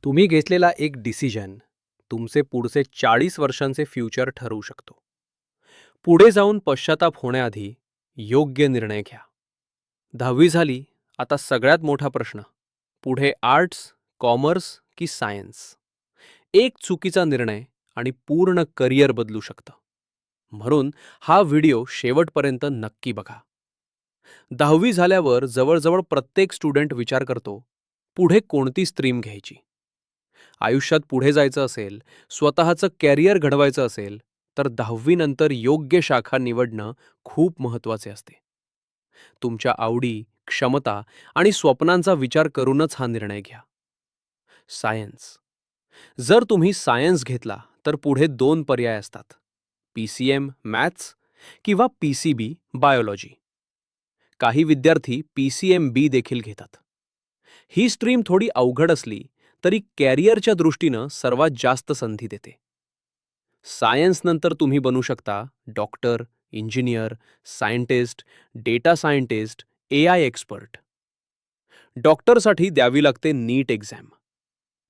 तुम्ही घेतलेला एक डिसिजन तुमचे पुढचे 40 वर्षांचे फ्युचर ठरवू शकतो. पुढे जाऊन पश्चाताप होण्याआधी योग्य निर्णय घ्या. 10वी झाली, आता सगळ्यात मोठा प्रश्न, पुढे आर्ट्स, कॉमर्स की सायन्स? एक चुकीचा निर्णय आणि पूर्ण करिअर बदलू शकतं. म्हणून हा व्हिडिओ शेवटपर्यंत नक्की बघा. 10वी झाल्यावर जवळजवळ प्रत्येक स्टुडंट विचार करतो, पुढे कोणती स्ट्रीम घ्यायची. आयुष्यात पुढे जायचं असेल, स्वतःचं कॅरियर घडवायचं असेल, तर 10वी नंतर योग्य शाखा निवडणं खूप महत्त्वाचे असते. तुमच्या आवडी, क्षमता आणि स्वप्नांचा विचार करूनच हा निर्णय घ्या. सायन्स. जर तुम्ही सायन्स घेतला तर पुढे 2 पर्याय असतात: PCM मॅथ्स किंवा PCB बायोलॉजी. काही विद्यार्थी PCMB देखील घेतात. ही स्ट्रीम थोडी अवघड असली तरी कॅरियरच्या दृष्टीनं सर्वात जास्त संधी देते. सायन्स नंतर तुम्ही बनू शकता doctor, engineer, scientist, data scientist, AI expert. डॉक्टरसाठी द्यावी लागते नीट एक्झाम.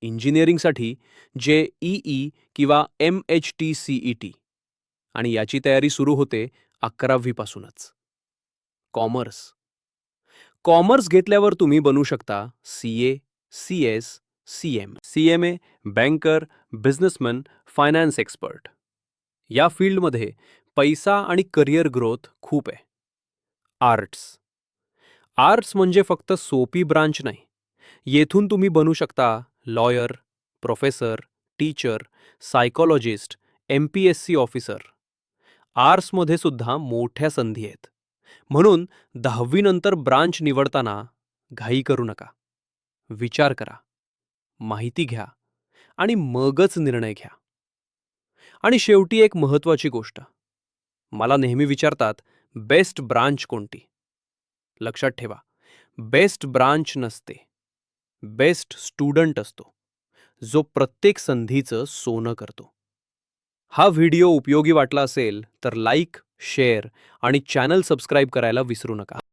इंजिनिअरिंगसाठी JEE किंवा MHTCET आणि याची तयारी सुरू होते 11वी पासूनच. कॉमर्स. कॉमर्स घेतल्यावर तुम्ही बनू शकता CA, CS, CM, CMA, banker, businessman, finance expert. या फील्डमध्ये पैसा आणि करिअर ग्रोथ खूप आहे. आर्ट्स. आर्ट्स म्हणजे फक्त सोपी ब्रांच नाही. येथून तुम्ही बनू शकता lawyer, professor, teacher, psychologist, MPSC officer. आर्ट्समध्ये सुद्धा मोठ्या संधी आहेत. म्हणून 10वी नंतर ब्रांच निवडताना घाई करू नका. विचार करा, माहिती घ्या आणि मगच निर्णय घ्या. आणि शेवटी एक महत्त्वाची गोष्ट, मला नेहमी विचारतात, बेस्ट ब्रांच कोणती? लक्षात ठेवा, बेस्ट ब्रांच नसते. बेस्ट स्टुडंट असतो, जो प्रत्येक संधीचं सोनं करतो. हा व्हिडिओ उपयोगी वाटला असेल तर लाईक, शेअर आणि चॅनल सबस्क्राईब करायला विसरू नका.